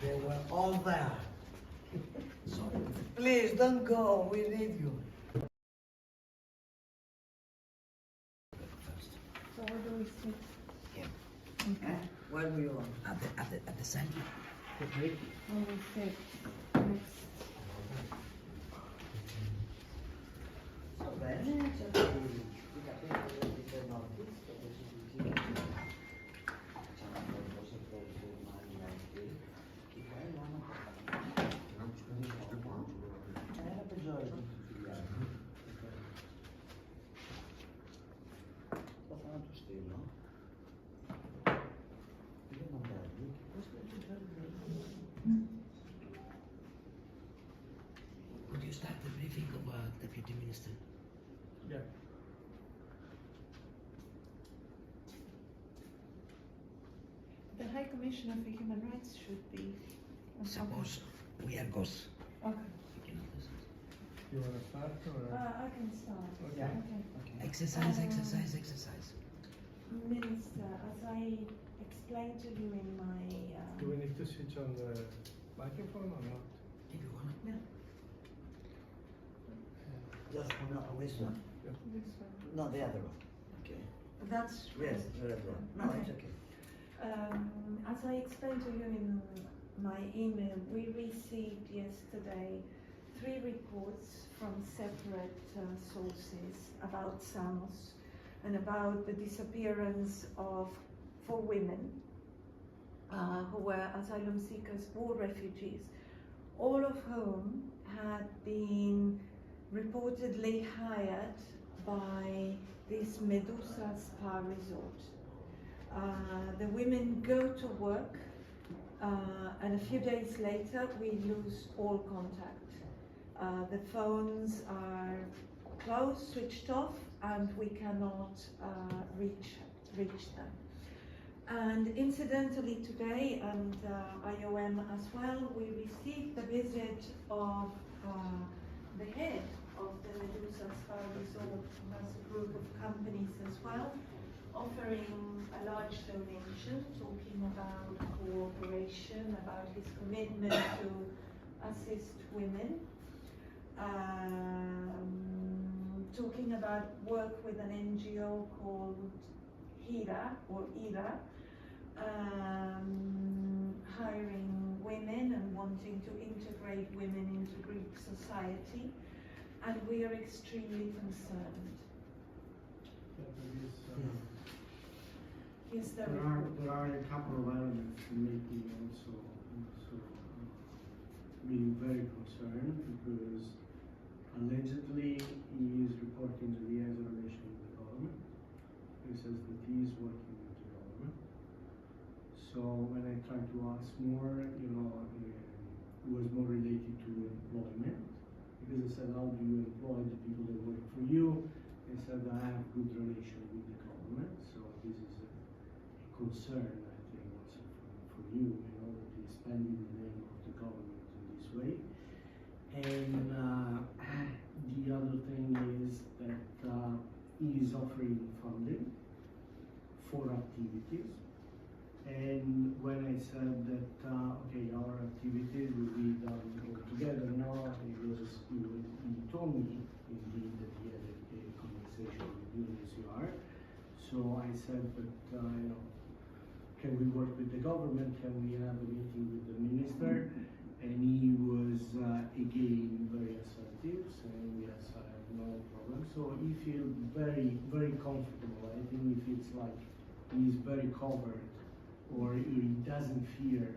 They were all there. So please don't go, we need you. So where do we sit? Here. Where do you want? At the center. Where we sit next. So bene, c'è i capelli di notice, adesso si facciamo un po' sempre formali anche, che poi non era peggiore di tutti gli altri. Lo fanno tu stile, no? Io non vedo, questo è il Would you start the briefing of Deputy Minister? Yeah. The High Commissioner for Human Rights should be. Suppose we are goes. Okay. You want to start or? I can start. Okay. Okay. Exercise. Minister, as I explained to you in my. Do we need to switch on the microphone or not? If you want. No, Just on this one. this one. No, the other one. Okay. That's Yes, the other one. No, it's okay. As I explained to you in my email, we received yesterday 3 reports from separate sources about Samos and about the disappearance of 4 women who were asylum seekers or refugees, all of whom had been reportedly hired by this Medusa spa resort. The women go to work and a few days later we lose all contact. The phones are closed, switched off, and we cannot reach them. And incidentally today, and IOM as well, we received the visit of the head of the Medusa Spa Resort, who has a group of companies as well, offering a large donation, talking about cooperation, about his commitment to assist women, talking about work with an NGO called HIRA, or IRA, hiring women and wanting to integrate women into Greek society, and we are extremely concerned. Yes, there are a couple of elements to make me also being very concerned, because allegedly he is reporting that he has a relation with the government. He says that he is working with the government. So when I tried to ask more, it was more related to employment, because I said, how do you employ the people that work for you? They said, I have good relation with the government. So this is a concern, I think, also for you, that he's spending the name of the government in this way. And the other thing is that he is offering funding for activities. And when I said that, okay, our activities will be done all together, now he told me indeed that he had a conversation with UNCHR. So I said that, can we work with the government? Can we have a meeting with the minister? And he was again very assertive, saying yes, I have no problem. So he feels very, very comfortable. I think he feels like he's very covered, or he doesn't fear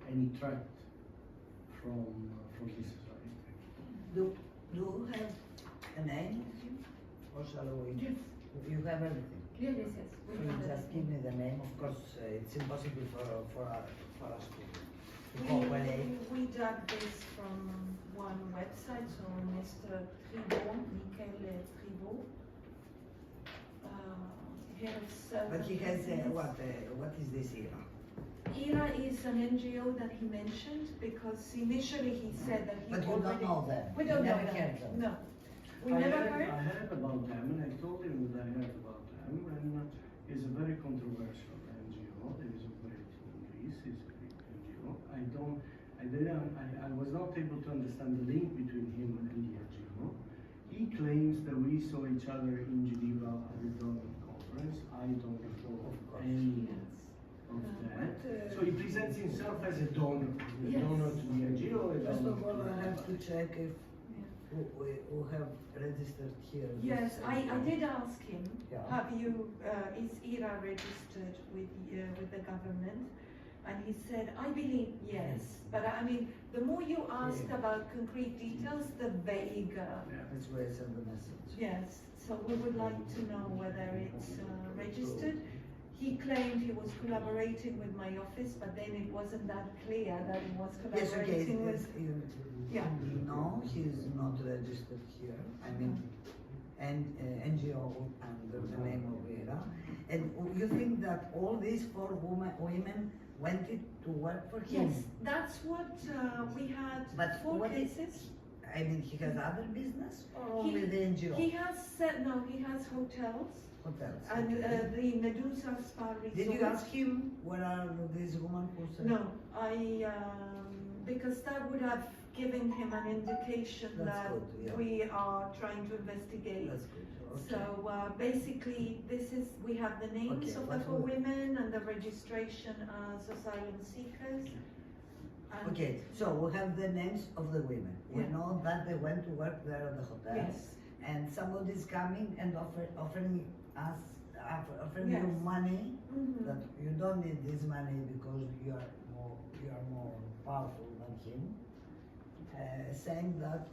any threat from this society. Do you have a name, or shall we? Yes. You have everything. Yes. So you just give me the name. Of course, it's impossible for us to cooperate. We dug this from one website, so Mr. Tribot, Michele Tribot, head of service. But he has what is this era? IRA is an NGO that he mentioned, because initially he said that he But you already... don't know them. We don't You know never them. heard them. No. We I never heard heard? about them, and I told him that I heard about them, and it's a very controversial NGO that is operating in Greece. It's a Greek I was not able to understand the link between him and the NGO. He claims that we saw each other in Geneva at the ΔΟΜ conference. I don't recall any of that. So he presents himself as a donor, Yes. donor to the NGO. First donor of all, to I have to check if who have registered here. Yes, I did ask him, Yeah. have you, is IRA registered with the government? And he said, I believe yes. But I mean, the more you ask Yeah. about concrete details, the vaguer. That's why I send the message. Yes, so we would like to know whether it's registered. He claimed he was collaborating with my office, but then it wasn't that clear that he was Yes, okay. collaborating with. Yeah. No, he is not registered here. I mean, and NGO under the name of IRA. And you think that all these four women wanted to work for him? Yes, that's what we had But four what is- cases. I mean, he has other business or only the NGO? He has said, no, he has hotels Hotels. and okay. the Medusa Spa Resort. Did you ask him where are these women who said? No, because that would have given him an indication That's that good, yeah. we are trying to investigate. That's good. Okay. So basically, we have the names Okay, of the what four will- women and the registration as asylum seekers. And Okay, so we have the names of the women. We Yeah. know that they went to work there at the hotel. Yes. And somebody is coming and offering us, offering you Yes. money, Mhm. that you don't need this money because you are more powerful than him. Saying that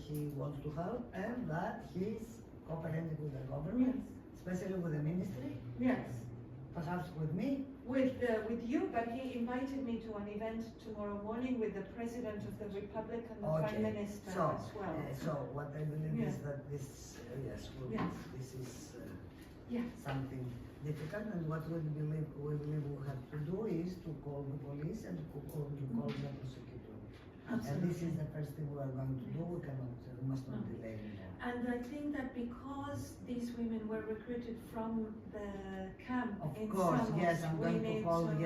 he wants to help and that he's cooperating with the government, especially with the ministry, Yes. perhaps with me. With you, but he invited me to an event tomorrow morning with the President of the Republic and the Prime Minister So, as well. so what I believe is Yeah. that this, Yes. this is Yes. something difficult, and what we believe we have to do is to call the police and to call the prosecutor. And this is the first thing we are going to do. We must not delay anymore. And I think that because these women were recruited from the camp Of in course, Samos, yes, I'm we going to need call to, with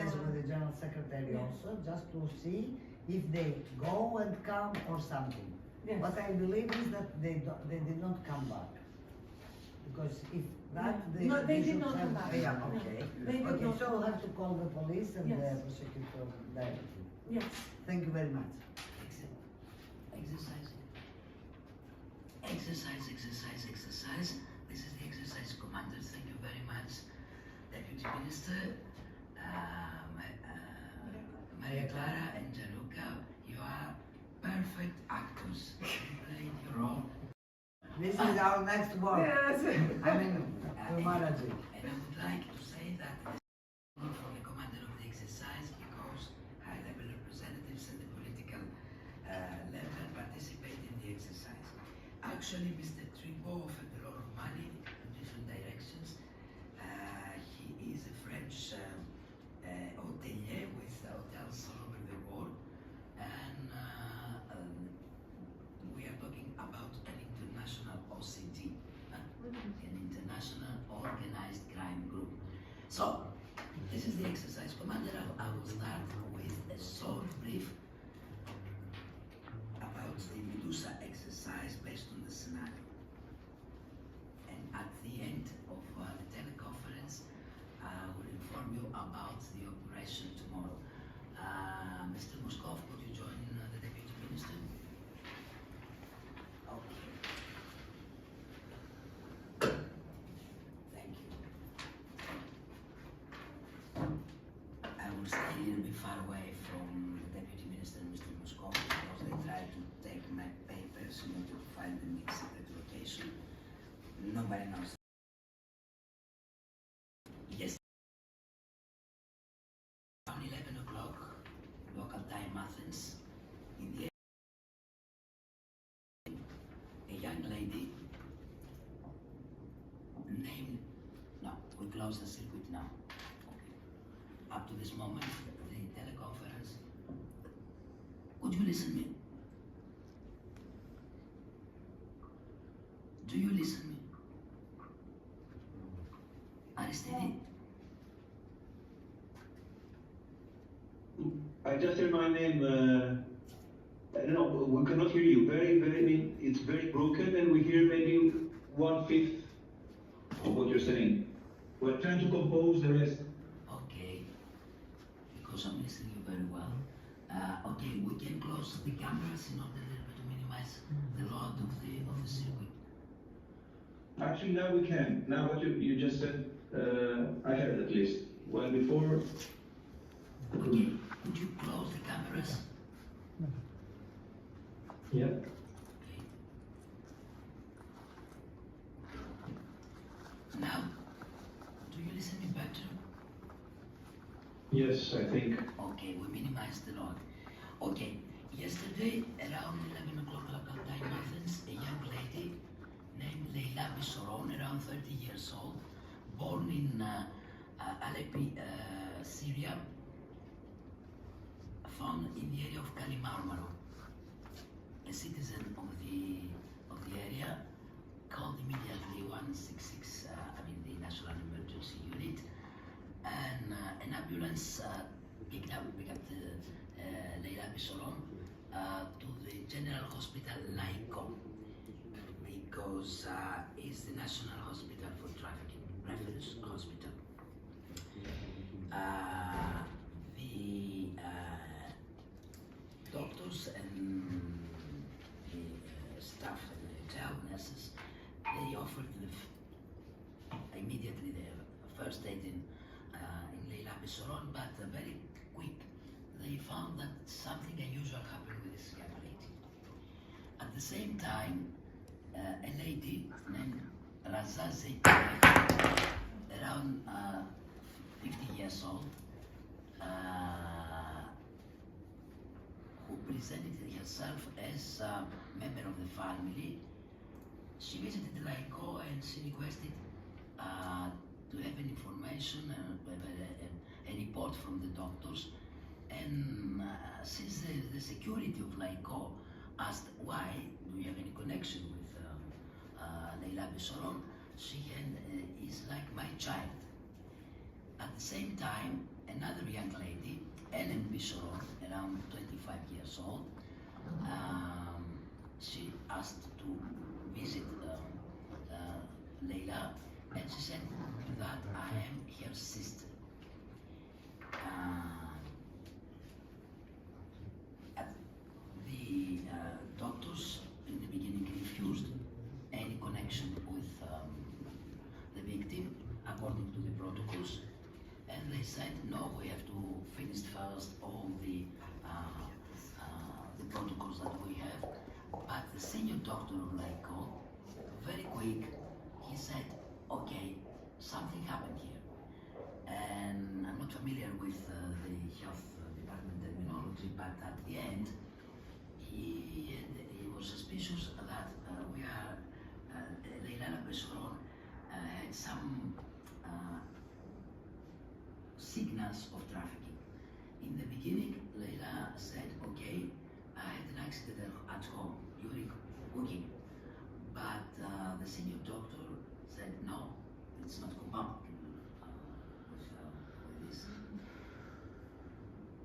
the General Secretary yes. also, just to see if they go and come or something. Yes. What I believe is that they did not come back. Because if that, No, they did should not have, come back. Yeah, No, okay. they did Okay, not so come we'll have back. to call the police and Yes. the prosecutor directly. Yes. Thank you very much. Exercise. This is the exercise commander. Thank you very much, Deputy Minister, Maria Clara and Gianluca. You are perfect actors. You played your role. This is our next work. Yes. I mean, to manage it. And I would like to say that this is for the commander of the exercise because high-level representatives and the political level participate in the exercise. Actually, Mr. Tribot offered a lot of money in different directions. He is a French hotelier with hotels all over the world, and we are talking about an international OCG, an international organized crime group. So, this is the exercise commander. I will start with a short brief about the Medusa exercise based on the scenario. And at the end of the teleconference, I will inform you about the operation tomorrow. Mr. Moskov, could you join the Deputy Minister? Okay. Thank you. I will stay a little bit far away from the Deputy Minister, Mr. Moskov, because they tried to take my papers in order to find them in secret location. Nobody knows. Yes. Around 11 o'clock, local time Athens, in the a young lady named, no, we close the circuit now. Okay. Up to this moment, the teleconference. Would you listen me? Do you listen me? Aristide? I just heard my name. No, we cannot hear you. It's very broken, and we hear maybe 1/5 of what you're saying. We're trying to compose the rest. Okay, because I'm listening you very well. Okay, we can close the cameras in order a little bit to minimize the load of the circuit. Actually, now we can. Now what you just said, I heard at least. Well, before. Okay, could you close the cameras? Yeah. Okay. Now, do you listen me better? Yes, I think. Okay, we minimize the load. Okay, yesterday around 11 o'clock local time Athens, a young lady named Leila Bissoron, around 30 years old, born in Aleppi, Syria, found in the area of Kalimarmaro. A citizen of the area called immediately 166, the National Emergency Unit, and an ambulance picked up Leila Bissoron to the General Hospital Laiko, because it's the National Hospital for Trafficking, reference hospital. The doctors and the staff and the child nurses, they offered immediately the first aid in Leila Bissoron, but very quick they found that something unusual happened with this young lady. At the same time, a lady named Razazi, around 50 years old, who presented herself as a member of the family. She visited Laiko and she requested to have an information and a report from the doctors. And since the security of Laiko asked why, do you have any connection with Leila Bissoron, she is like my child. At the same time, another young lady, Ellen Bissoron, around 25 years old, she asked to visit Leila, and she said that I am her sister. The doctors in the beginning refused any connection with the victim according to the protocols, and they said no, we have to finish first all the protocols that we have. But the senior doctor of Laiko, very quick, he said, okay, something happened here. And I'm not familiar with the health department terminology, but at the end, he was suspicious that Leila Bissoron had some signals of trafficking. In the beginning, Leila said, okay, I had an accident at home during cooking. But the senior doctor said, no, it's not compatible with this.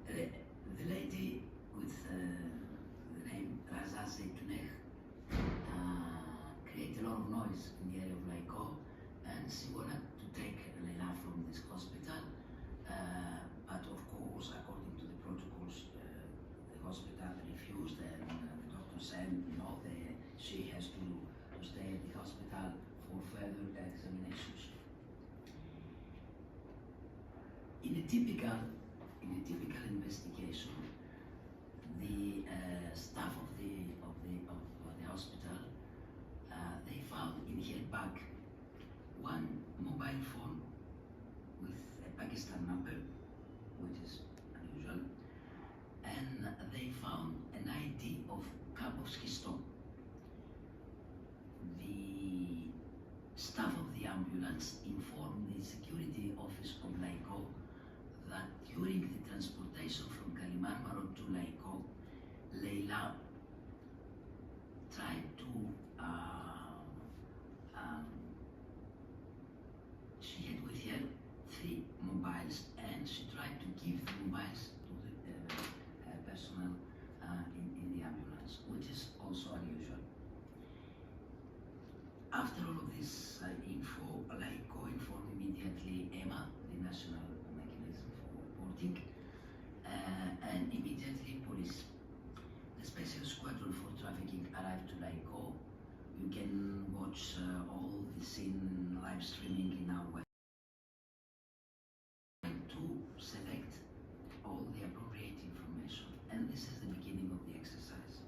The lady with the name Razazi Tunech created a lot of noise in the area of Laiko, and she wanted to take Leila from this hospital, but of course, according to the protocols, the hospital refused, and the doctor said, no, she has to stay at the hospital for further examinations. In a typical investigation, the staff of the hospital, they found in her bag one mobile phone with a Pakistan number, which is unusual, and they found an ID of Kabovsky-Stone. The staff of the ambulance informed the security office of Laiko that during the transportation from Kalimarmaro to Laiko, Leila tried to she had with her 3 mobiles, and she tried to give the mobiles to the and immediately police. The special squadron for trafficking arrived to Laiko. You can watch all the scene live streaming in our website to select all the appropriate information. And this is the beginning of the exercise.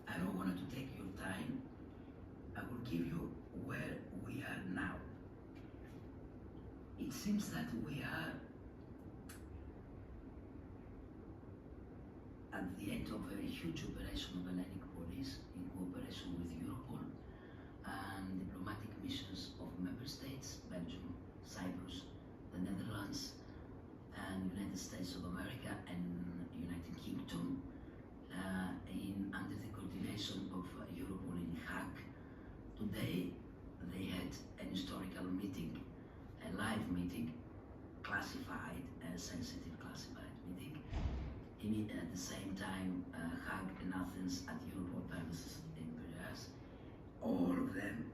I don't want to take your time. I will give you where we are now. It seems that we are at the end of a huge operation of Hellenic police in cooperation with Europol and diplomatic missions of member states, Belgium, Cyprus, the Netherlands, and United States of America and United Kingdom, under the coordination of Europol in Hague. Today they had an historical meeting, a live meeting, classified, a sensitive classified meeting. At the same time, Hague and Athens at Europol premises in Piraeus. All of them,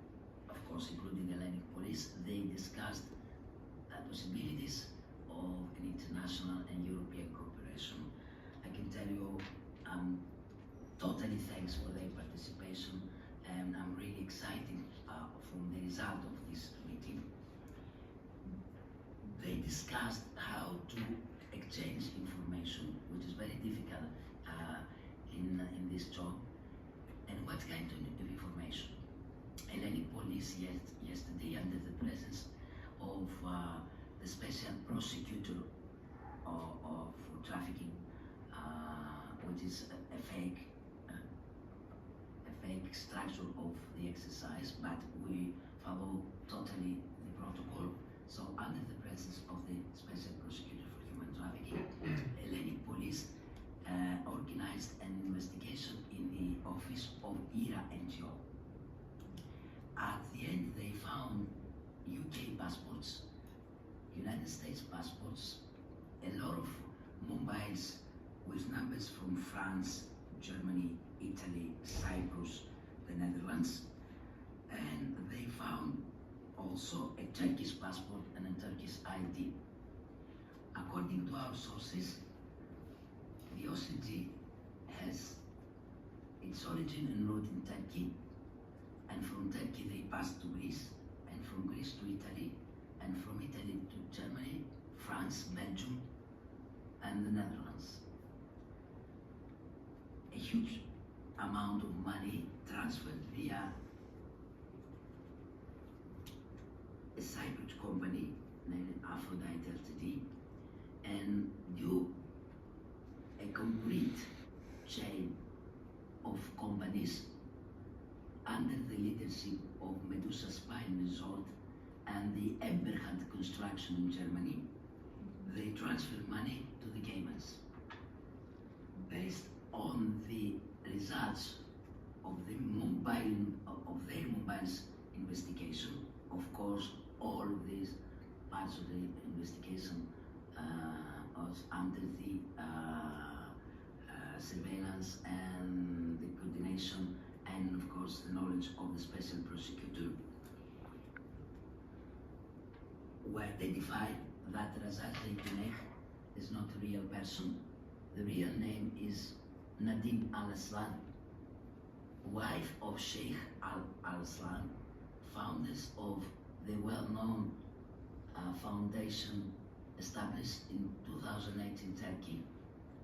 of course, including Hellenic police, they discussed possibilities of an international and European cooperation. I can tell you, totally thanks for their participation, and I'm really excited from the result of this meeting. They discussed how to exchange information, which is very difficult in this job, and what kind of information. Hellenic police yesterday, under the presence of the special prosecutor for trafficking, which is a fake structure of the exercise, but we follow totally the protocol. So under the presence of the special prosecutor for human trafficking, Hellenic police organized an investigation in the office of IRA NGO. At the end, they found UK passports, United States passports, a lot of mobiles with numbers from France, Germany, Italy, Cyprus, the Netherlands, and they found also a Turkish passport and a Turkish ID. According to our sources, the OCG has its origin and root in Turkey, and from Turkey they passed to Greece, and from Greece to Italy, and from Italy to Germany, France, Belgium, and the Netherlands. A huge amount of money transferred via a Cyprus company named Aphrodite Ltd, and due a complete chain of companies under the leadership of Medusa Spine Resort and the Eberhard Construction in Germany. They transfer money to the Caymans. Based on the results of their mobiles investigation, of course, all of these parts of the investigation was under the surveillance and the coordination and, of course, the knowledge of the special prosecutor, who identified that Razak Zeytuneh is not a real person. The real name is Nadim Al-Aslan, wife of Sheikh Al-Aslan, founders of the well-known foundation established in 2008 in Turkey,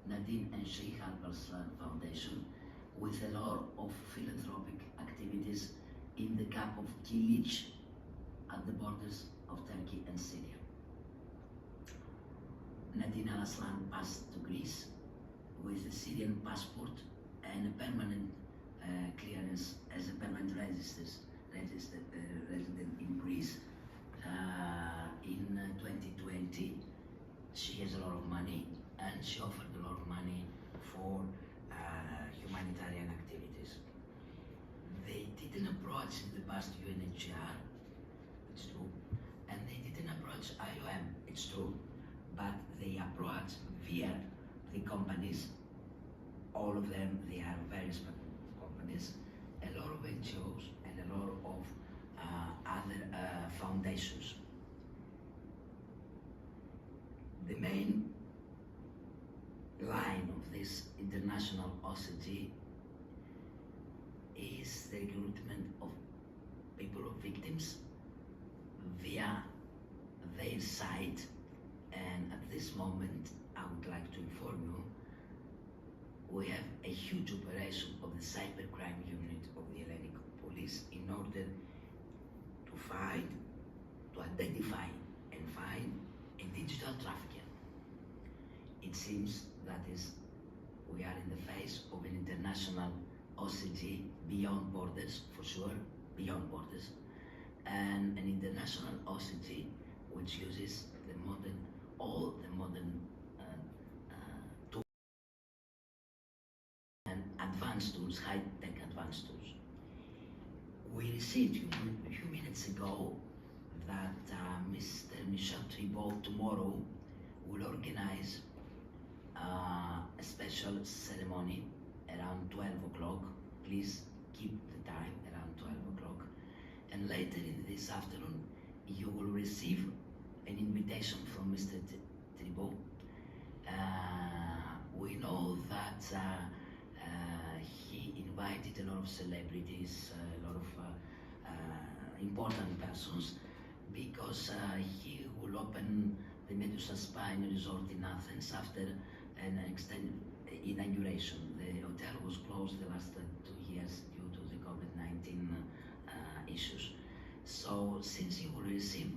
Nadim and Sheikh Al-Aslan Foundation, with a lot of philanthropic activities in the camp of Kilich at the borders of Turkey and Syria. Nadim Al-Aslan passed to Greece with a Syrian passport and a permanent clearance as a permanent resident in Greece. In 2020, she has a lot of money, and she offered a lot of money for humanitarian activities. They didn't approach in the past UNHCR, it's true, and they didn't approach IOM, it's true, but they approached via the companies. All of them, they are various companies, a lot of NGOs, and a lot of other foundations. The main line international OCG is the recruitment of people, of victims, via their site. And at this moment, I would like to inform you, we have a huge operation of the cybercrime unit of the Hellenic Police in order to find, to identify and find a digital trafficker. It seems that we are in the face of an international OCG beyond borders, for sure, beyond borders, and an international OCG which uses all the modern tools and advanced tools, high-tech advanced tools. We received a few minutes ago that Mr. Michel Tribault tomorrow will organize a special ceremony around 12 o'clock. Please keep the time around 12 o'clock. And later in this afternoon, you will receive an invitation from Mr. Tribault. We know that he invited a lot of celebrities, a lot of important persons, because he will open the Medusa Spine Resort in Athens after an extended inauguration. The hotel was closed the last 2 years due to the COVID-19 issues. So since you will receive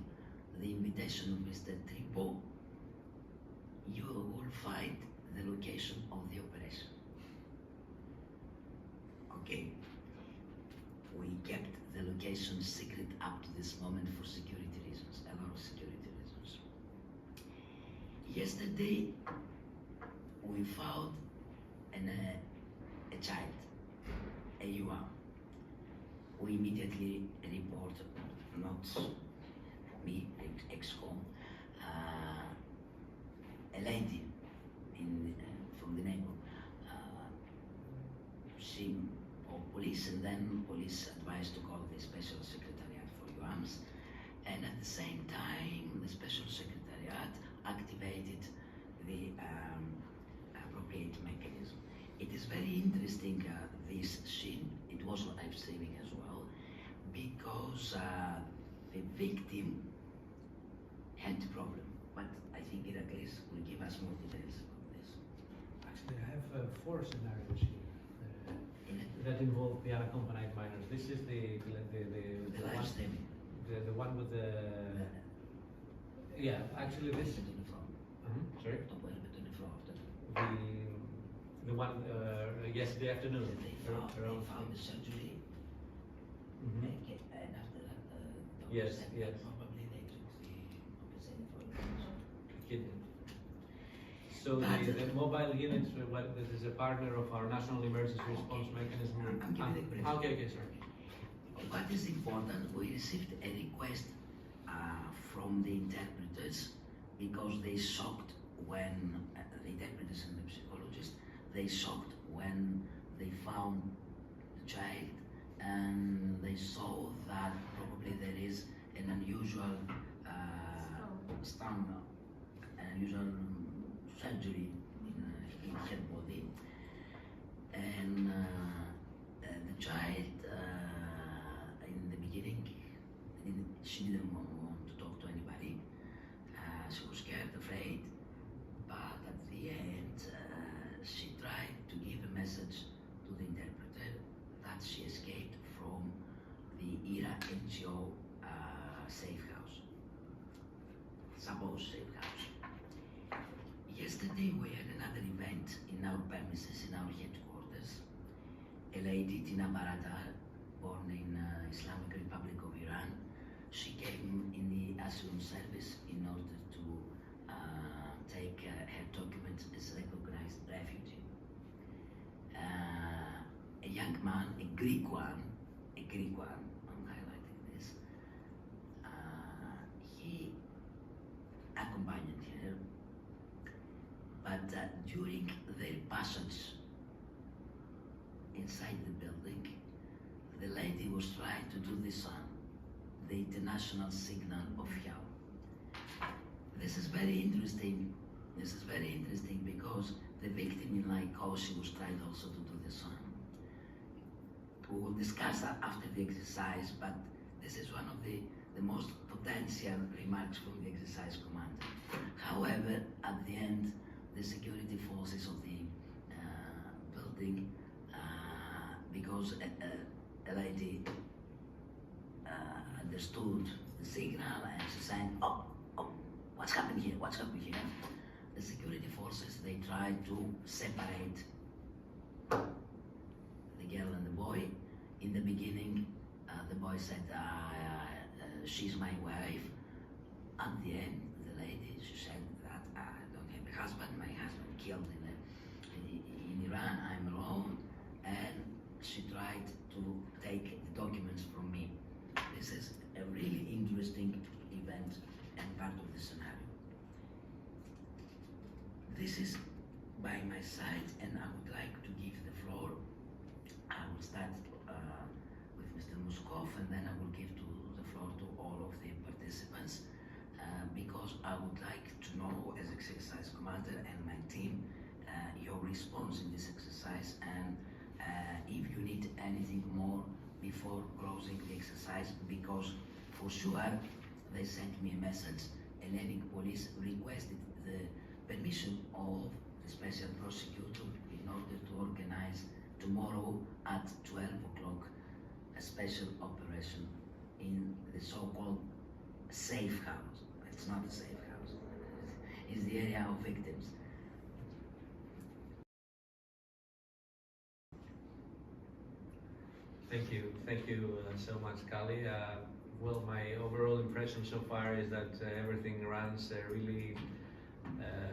the invitation of Mr. Tribault, you will find the location of the operation. Okay. We kept the location secret up to this moment for security reasons, a lot of security reasons. Yesterday, we found a child, a UA. We immediately reported, not me, ex-home, a lady from the neighbor. She called police, and then police advised to call the Special Secretariat for UAMS. And at the same time, the Special Secretariat activated the appropriate mechanism. It is very interesting, this scene. It was live streaming as well, because the victim had the problem. But I think Iraklis will give us more details about this. Actually, I have 4 scenarios here that involve the unaccompanied minors. This is the live streaming. The one with the yeah. Actually, this. Sorry. The one yesterday afternoon. They found the surgery. And after that, yes. Probably they took the compensated for the Kidney. So the mobile unit, this is a partner of our national emergency response mechanism. I'm giving the Okay, sorry. What is important, we received a request from the interpreters, because they shocked when the interpreters and the psychologists, they shocked when they found the child and they saw that probably there is an unusual an unusual surgery in her body, and the child in the beginning she didn't want to talk to anybody. She was scared, afraid, but at the end she tried to give a message to the interpreter that she escaped from the IRA NGO safe house, supposed safe house. Yesterday we had another event in our premises, in our headquarters. A lady, Tina Baradar, born in Islamic Republic of Iran, she came in the asylum service in order to take her documents as recognized refugee. A young man, a Greek one, I'm highlighting this, he accompanied her, but during their passage inside the building, the lady was trying to do this on the international signal of Yao. This is very interesting. This is very interesting because the victim, like Laiko, she was trying also to do the same. We will discuss that after the exercise, but this is one of the most potential remarks from the exercise commander. However, at the end, the security forces of the building, because a lady understood the signal and she sang, oh, what's happened here, what's happened here? The security forces, they tried to separate the girl and the boy. In the beginning, the boy said, she's my wife. At the end, the lady, she said that I don't have a husband, my husband killed in Iran, I'm alone. And she tried to take the documents from me. This is a really interesting event and part of the scenario. This is by my side, and I would like to give the floor. I will start with Mr. Muskov, and then I will give the floor to all of the participants, because I would like to know, as exercise commander and my team, your response in this exercise, and if you need anything more before closing the exercise, because for sure they sent me a message. Hellenic police requested the permission of the special prosecutor in order to organize tomorrow at 12 o'clock a special operation in the so-called safe house. It's not a safe house, it's the area of victims. Thank you so much, Kali. Well, my overall impression so far is that everything runs really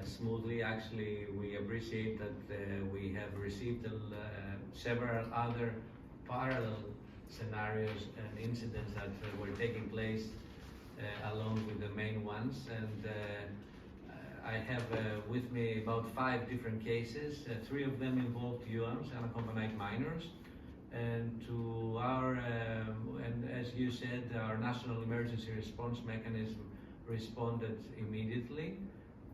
smoothly. Actually, we appreciate that we have received several other parallel scenarios and incidents that were taking place along with the main ones. And I have with me about 5 different cases. 3 of them involved UAMs, unaccompanied minors. And to our, and as you said, our national emergency response mechanism responded immediately.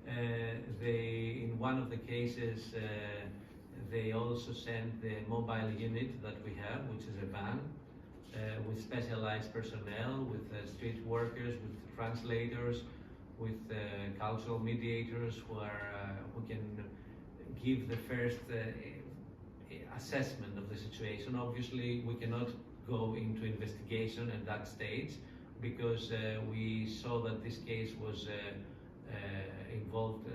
In one of the cases, they also sent the mobile unit that we have, which is a van, with specialized personnel, with street workers, with translators, with cultural mediators who can give the first assessment of the situation. Obviously, we cannot go into investigation at that stage because we saw that this case was involved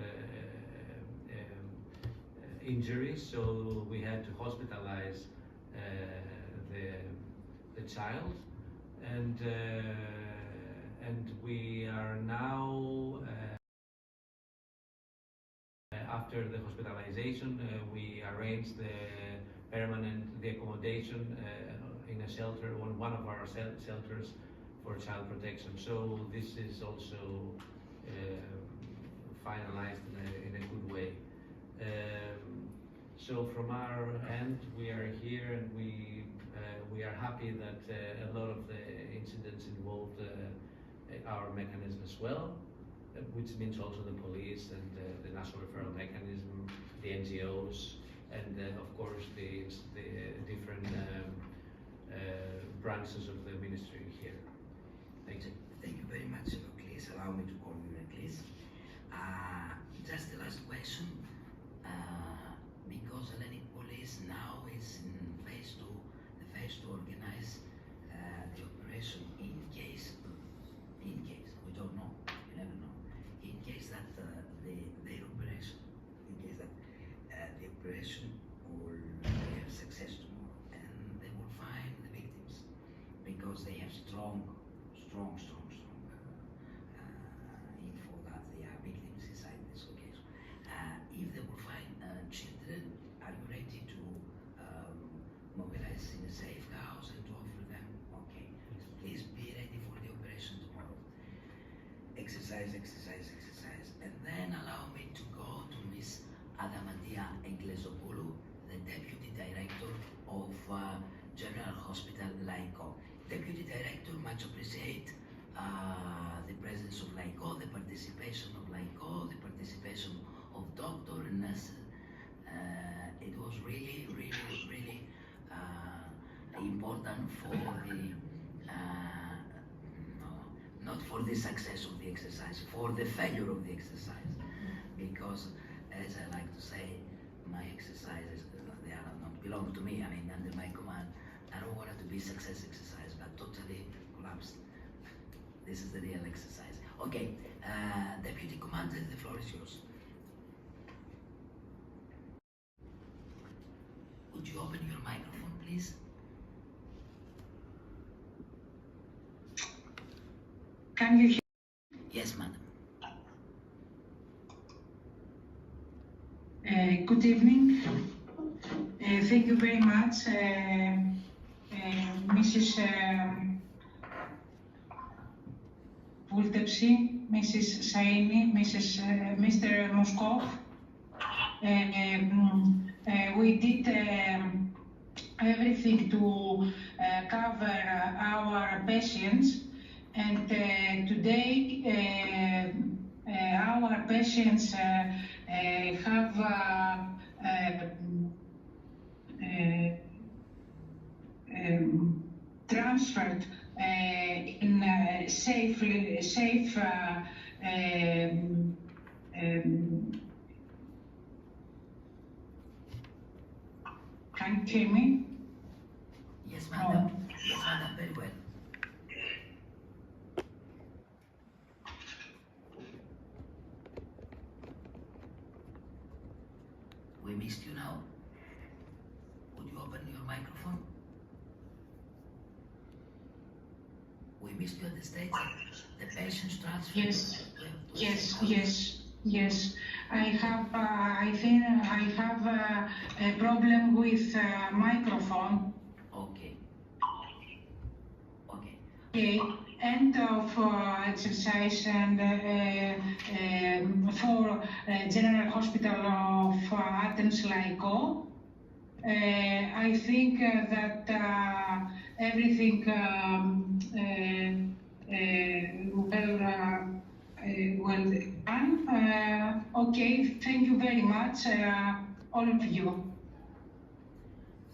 injuries, so we had to hospitalize the child, and we are now after the hospitalization, we arranged the accommodation in a shelter, one of our shelters for child protection. So this is also finalized in a good way. So from our end, we are here, and we are happy that a lot of the incidents involved our mechanism as well, which means also the police and the national referral mechanism, the NGOs, and of course the different branches of the ministry here. Thank you. Thank you very much, Please allow me to call you Please. Just the last question, because Hellenic Police now is in phase 2, the phase to organize the operation in case, we don't know, you never know, in case that their operation, in case that the operation will have success tomorrow, and they will find the victims, because they have strong info that they are victims inside this occasion. If they will find children, are you ready to mobilize in a safe house and to offer them? Okay, please be ready for the operation tomorrow. Exercise, and then allow me to go to Miss Adamantia Englezopoulou, the Deputy Director of General Hospital Laiko. Deputy Director, much appreciate the presence of Laiko, the participation of Laiko, the participation of doctor and nurses. It for the no, not for the success of the exercise, for the failure of the exercise. Because, as I like to say, my exercises, they are not belong to me, I mean, under my command. I don't want it to be success exercise, but totally collapsed. This is the real exercise. Okay, Deputy Commander, the floor is yours. Would you open your microphone, please? Can you hear? Yes, madam. Good evening. Thank you very much, Mrs. Pultepsi, Mrs. Saini, Mr. Moskov. We did everything to cover our patients, and today our patients have transferred in safe. Can you hear me? Yes, madam. Yes, madam, very well. We missed you now. Would you open your microphone? We missed you at the stage that the patient's transfer. Yes. I have. I think I have a problem with microphone. Okay. Okay. End of exercise and for General Hospital of Athens Laiko. I think that everything well done. Okay, thank you very much, all of you.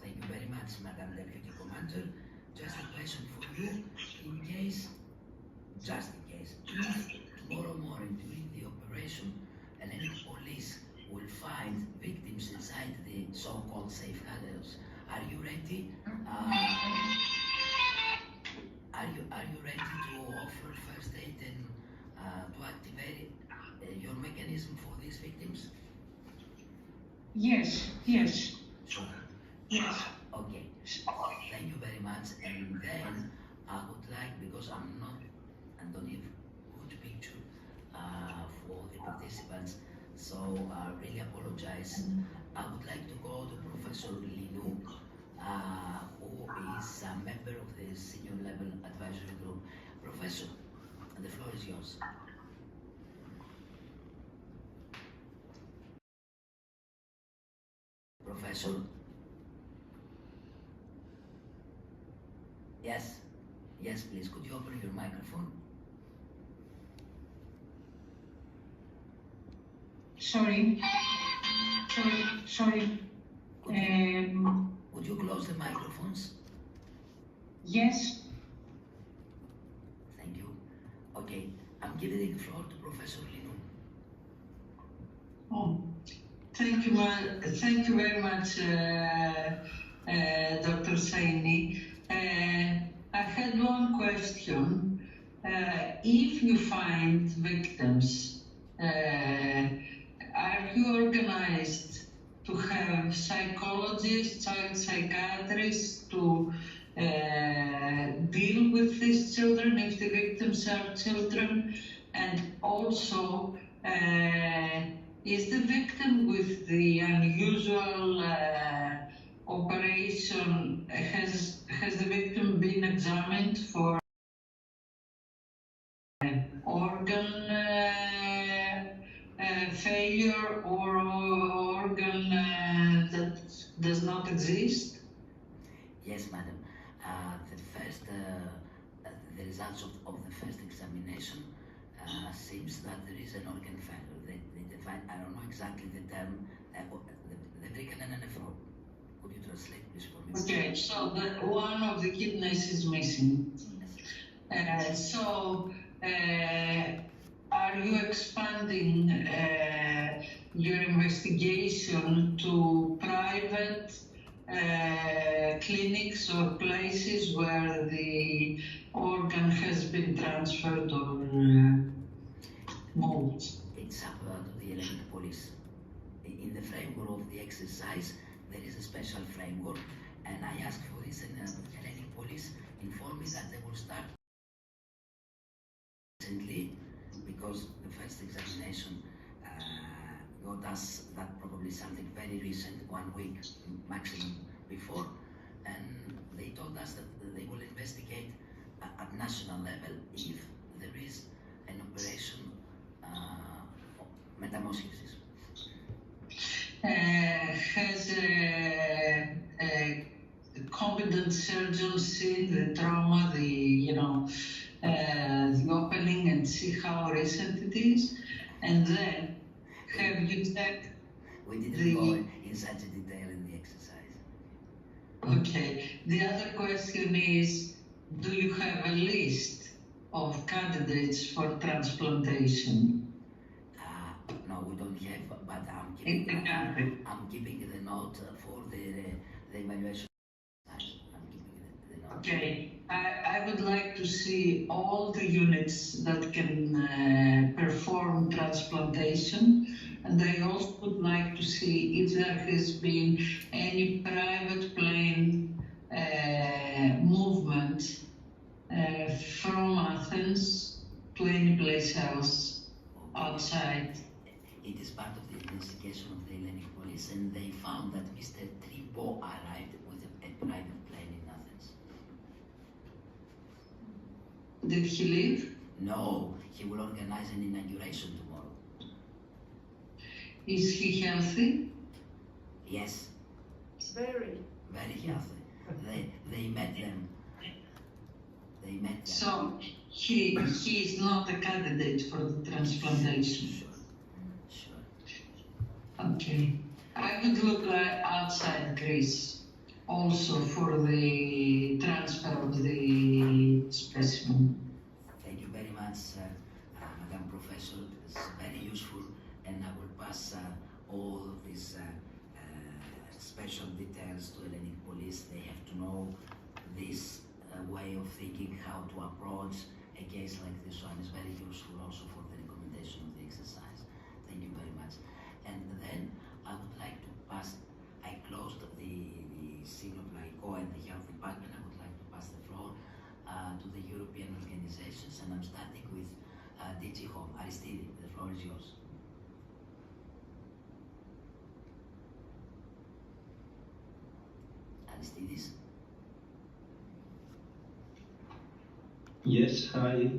Thank you very much, Madam Deputy Commander. Just a question for you. Just in case, tomorrow morning during the operation, and any police will find victims inside the so-called safe harbors. Are you ready? Are you ready to offer first aid and to activate your mechanism for these victims? Yes. Sure. Yes. Okay. Thank you very much. And then I would like, because I don't have good picture for the participants, so I really apologize. I would like to go to Professor Linou, who is a member of the senior level advisory group. Professor, the floor is yours. Professor? Yes, please, could you open your microphone? Sorry. Would you close the microphones? Yes. Thank you. Okay, I'm giving the floor to Professor Linou. Oh, thank you very much, Dr. Saini. I had one question. If you find victims, are you organized to have psychologists, child psychiatrists to deal with these children if the victims are children? And also, is the victim with the unusual operation, has the victim been examined for organ failure or organ that does not exist? Yes, madam. The results of the first examination seems that there is an organ failure. They define, I don't know exactly the term, the βρήκαν ένα νεφρό. Could you translate please for me? Okay, so one of the kidneys is missing. Are you expanding your investigation to private clinics or places where the organ has been transferred or moved? It's up to the Hellenic Police. In the framework of the exercise, there is a special framework, and I asked for this, and the Hellenic Police informed me that they will start recently, because the first examination got us that probably something very recent, 1 week maximum before, and they told us that they will investigate at national level if there is an operation metamorphosis. Has a competent surgeon seen the trauma, the opening, and see how recent it is? And then, have you checked? We didn't go in such a detail in the exercise. Okay. The other question is, do you have a list of candidates for transplantation? No, we don't have, but In the country. I'm keeping the note for the evaluation. I'm keeping the note. Okay, I would like to see all the units that can perform transplantation, and I also would like to see if there has been any private plane movement from Athens to any place else outside. It is part of the investigation of the Hellenic Police, and they found that Mr. Tripo arrived with a private plane in Athens. Did he leave? No, he will organize an inauguration tomorrow. Is he healthy? Yes, Very. very healthy. They met them. They met them. So he is not a candidate for the transplantation. Sure. Okay. I would look outside Greece also for the transfer of the specimen. Thank you very much, Madam Professor. It's very useful, and I will pass all these special details to Hellenic Police. They have to know this way of thinking, how to approach a case like this one. Is very useful also for the recommendation of the exercise. Thank you very much. And then I would like to pass, I closed the scene of LAICO and the health department. I would like to pass the floor to the European organizations, and I'm starting with DG Home. Aristide, the floor is yours. Aristidis? Yes, hi,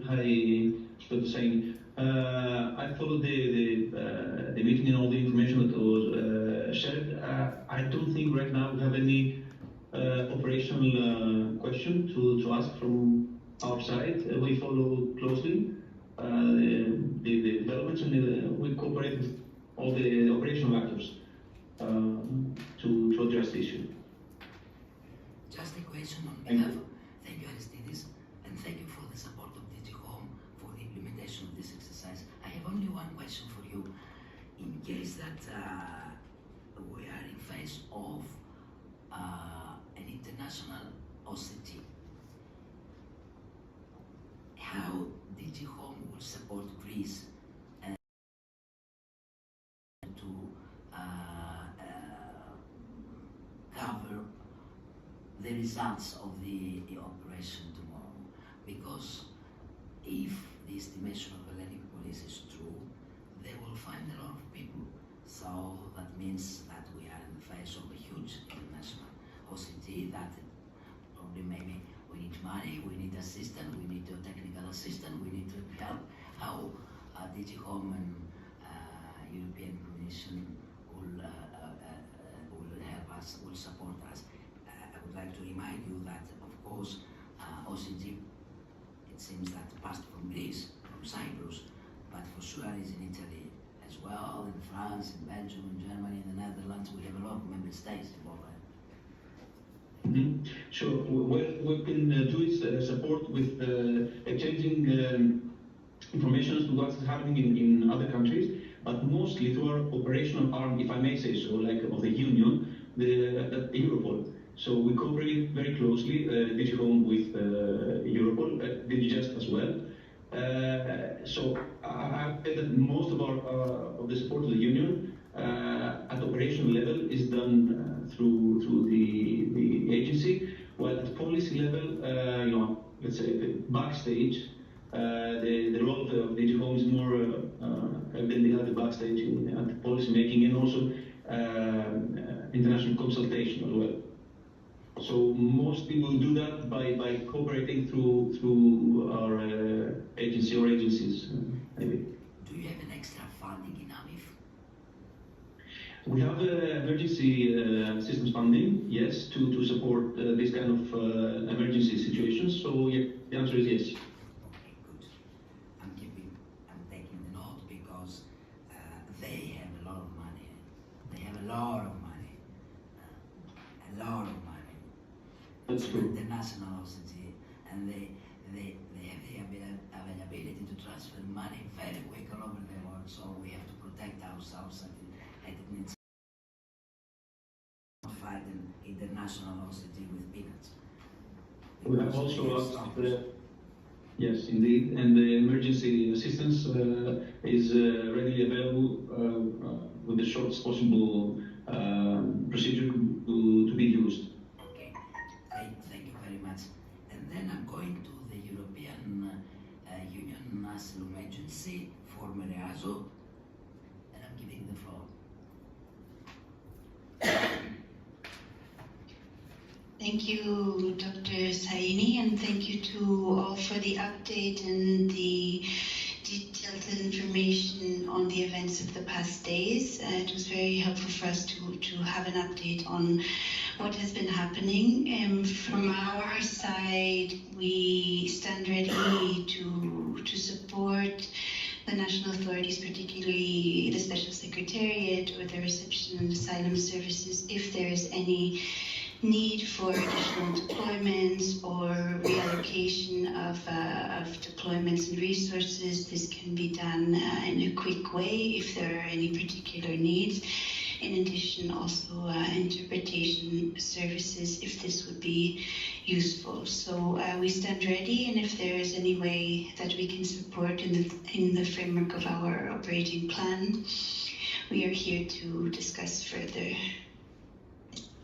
Dr. Sain. I followed the meeting and all the information that was shared. I don't think right now we have any operational question to ask from our side. We follow closely the developments, and we cooperate with all the operational actors to address the issue. Just a question on behalf of, thank you Aristidis, and thank you for the support of DG Home for the implementation of this exercise. I have only one question for you. In case that we are in face of an international OCT, how DG Home will support Greece to cover the results of the operation tomorrow? Because if the estimation of Hellenic Police is true, they will find a lot of people. So that means that we are in the face of a huge international OCT that probably maybe we need money, we need assistance, we need technical assistance, we need to help. How DG Home and European Commission will help us, will support us. I would like to remind you that, of course, OCT, it seems that passed from Greece, from Cyprus, but for sure is in Italy as well, in France, in Belgium, in Germany, in the Netherlands. We have a lot of member states involved. So what we can do is support with exchanging information as to what's happening in other countries, but mostly through our operational arm, if I may say so, like of the Union, the Europol. So we cooperate very closely, DigiHome with Europol, DigiJust as well. So I would say that most of our of the support of the Union at operational level is done through the agency, while at policy level, you know, let's say the backstage, the role of DigiHome is more evidently at the backstage at the policy making and also international consultation as well. So mostly we'll do that by cooperating through our agency or agencies, maybe. Do you have an extra funding in AMIF? We have emergency systems funding, yes, to support this kind of emergency situations. So yeah, the answer is yes. Okay, good. I'm taking the note because they have a lot of money. They have a lot of money. A lot of money. That's true. International OCG, and they have the availability to transfer money very quick all over the world. So we have to protect ourselves, and it means fight an international OCG with peanuts. We have also asked yes, indeed, and the emergency assistance is readily available with the shortest possible procedure to be used. Okay, thank you very much. And then I'm going to the European Union Asylum Agency, former EASO, and I'm giving the floor. Thank you, Dr. Saini, and thank you to all for the update and the detailed information on the events of the past days. It was very helpful for us to have an update on what has been happening. From our side, we stand ready to support the national authorities, particularly the Special Secretariat or the Reception and Asylum Services, if there is any need for additional deployments or reallocation of deployments and resources. This can be done in a quick way if there are any particular needs. In addition, also interpretation services if this would be useful. So we stand ready, and if there is any way that we can support in the framework of our operating plan, we are here to discuss further.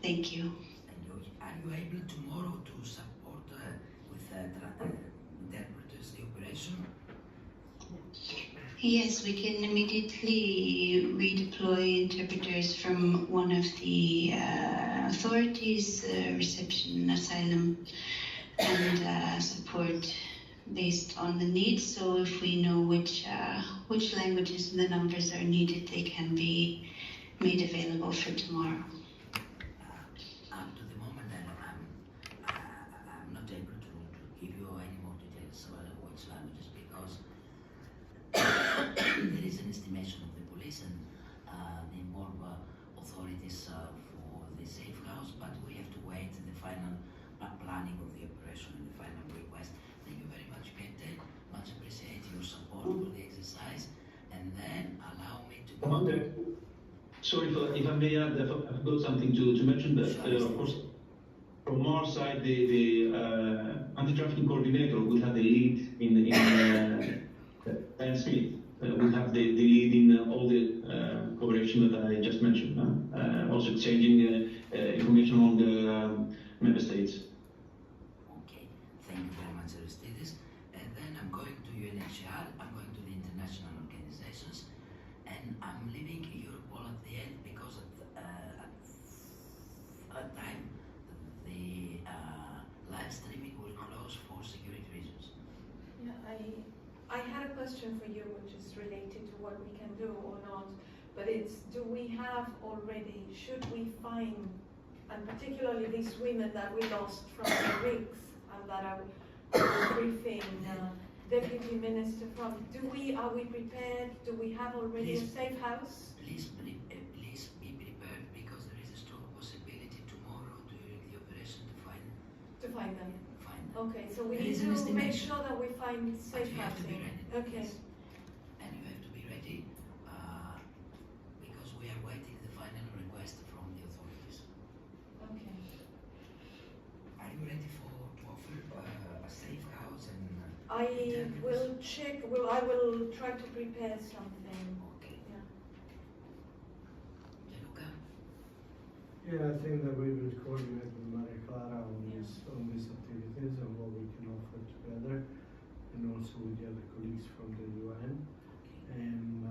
Thank you. Are you able tomorrow to support with interpreters the operation? Yes, we can immediately redeploy interpreters from one of the authorities, reception, asylum, and support based on the needs. So if we know which languages and the numbers are needed, they can be made available for tomorrow. Up to the moment, I'm not able to give you any more details about which languages, because there is an estimation of the police and the involved authorities for the safe house, but we have to wait the final planning of the operation and the final request. Thank you very much, Peter. Much appreciate your support for the exercise. And then allow me to go. Commander, sorry if I may add, I've got something to mention that, of course, from our side, the anti-trafficking coordinator will have the lead in Dan Smith will have the lead in all the cooperation that I just mentioned. Also exchanging information among the member states. Okay, thank you very much, Aristides. And then I'm going to UNHCR, I'm going to the international organizations, and I'm leaving Europol at the end because at time the live streaming will close for security reasons. Yeah, I had a question for you, which is related to what we can do or not, but it's, do we have already, should we find, and particularly these women that we lost from the rigs and that are briefing Deputy Minister from, are we prepared? Do we have already a safe house? Please be prepared, because there is a strong possibility tomorrow during the operation to find them. Find them. Okay, so we There need is an to make estimation. sure that we find But safe you have to be housing. ready. Okay. Yes. And you have to be ready because we are waiting the final request from the authorities. Okay. Are you ready to offer a safe house and I will check. I will try to prepare something. okay. Yeah. Gianluca? Yeah, I think that we will coordinate with Maria Clara on these activities and what we can offer together, and also with the other colleagues from the UN. And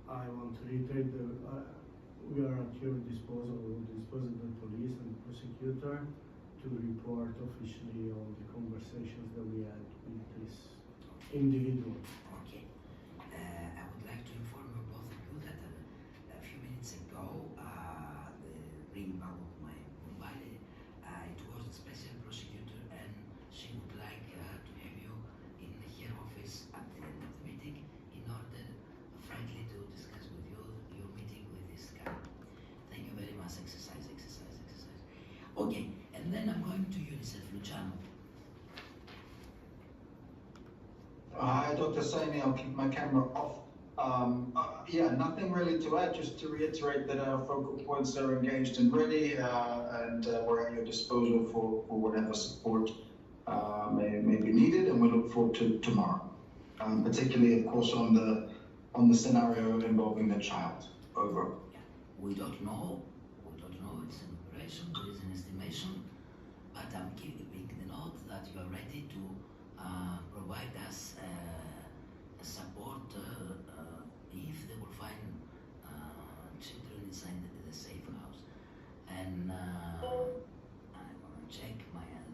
I want to reiterate that we are at your disposal, of the police and the prosecutor, to report officially on the conversations that we had with this individual. Okay. I would like to inform you both of you that a few minutes ago, the ring of my mobile, it was a special prosecutor, and she would like to have you in her office at the end of the meeting in order frankly to discuss with you your meeting with this guy. Thank you very much. Exercise. Okay, and then I'm going to UNICEF, Luciano. Hi, Dr. Saini. I'll keep my camera off. Yeah, nothing really to add, just to reiterate that our focal points are engaged and ready, and we're at your disposal for whatever support may be needed, and we look forward to tomorrow, particularly, of course, on the scenario involving the child. Over. Yeah, we don't know. It's an operation. There is an estimation, but I'm keeping the note that you are ready to provide us support if they will find children inside the safe house. And I want to check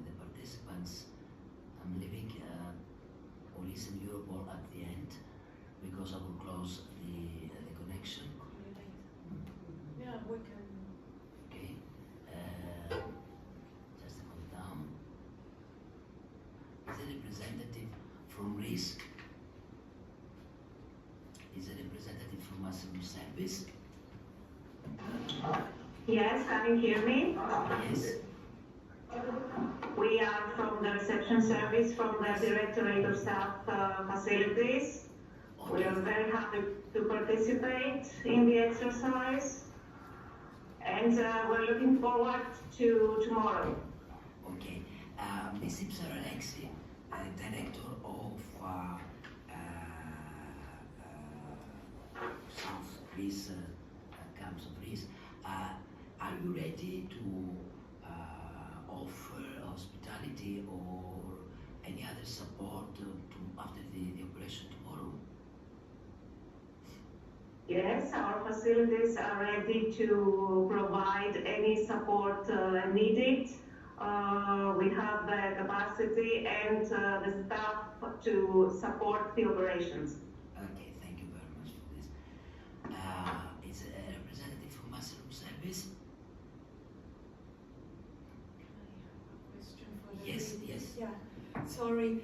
the participants. I'm leaving police in Europol at the end because I will close the connection. Yeah, we can. Okay. Just go down. Is a representative from RISK? Is a representative from Asylum Service? Yes, can you hear me? Yes. We are from the reception service from the Directorate of Staff Facilities. We are very happy to participate in the exercise, and we're looking forward to tomorrow. Okay. Ms. Alexi, Director of South Greece, Camps of Greece, are you ready to offer hospitality or any other support after the operation tomorrow? Yes, our facilities are ready to provide any support needed. We have the capacity and the staff to support the operations. Okay, thank you very much for this. Is a representative from Asylum Service? Question for the Yes, lady. yes. Yeah, sorry.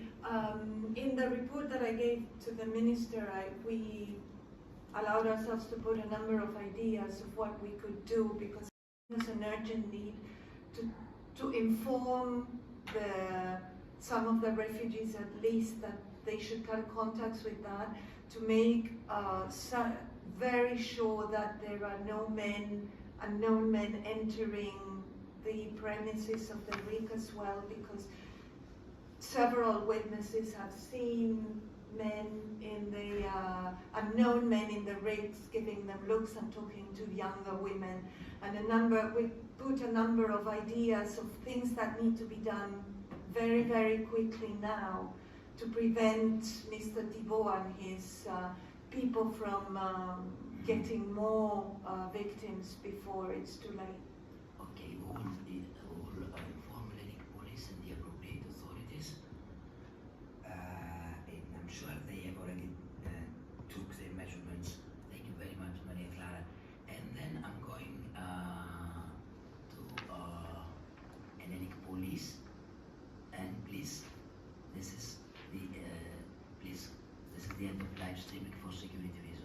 In the report that I gave to the minister, we allowed ourselves to put a number of ideas of what we could do because there's an urgent need to inform some of the refugees at least that they should cut contacts with that, to make very sure that there are no unknown men entering the premises of the RIC as well, because several witnesses have seen unknown men in the RICs giving them looks and talking to younger women, and we put a number of ideas of things that need to be done very, very quickly now to prevent Mr. Thibault and his people from getting more victims before it's too late. Okay, we will inform the police and the appropriate authorities. And I'm sure they have already took their measurements. Thank you very much, Maria Clara. And then I'm going to Hellenic Police. And please, this is the end of live streaming for security reasons.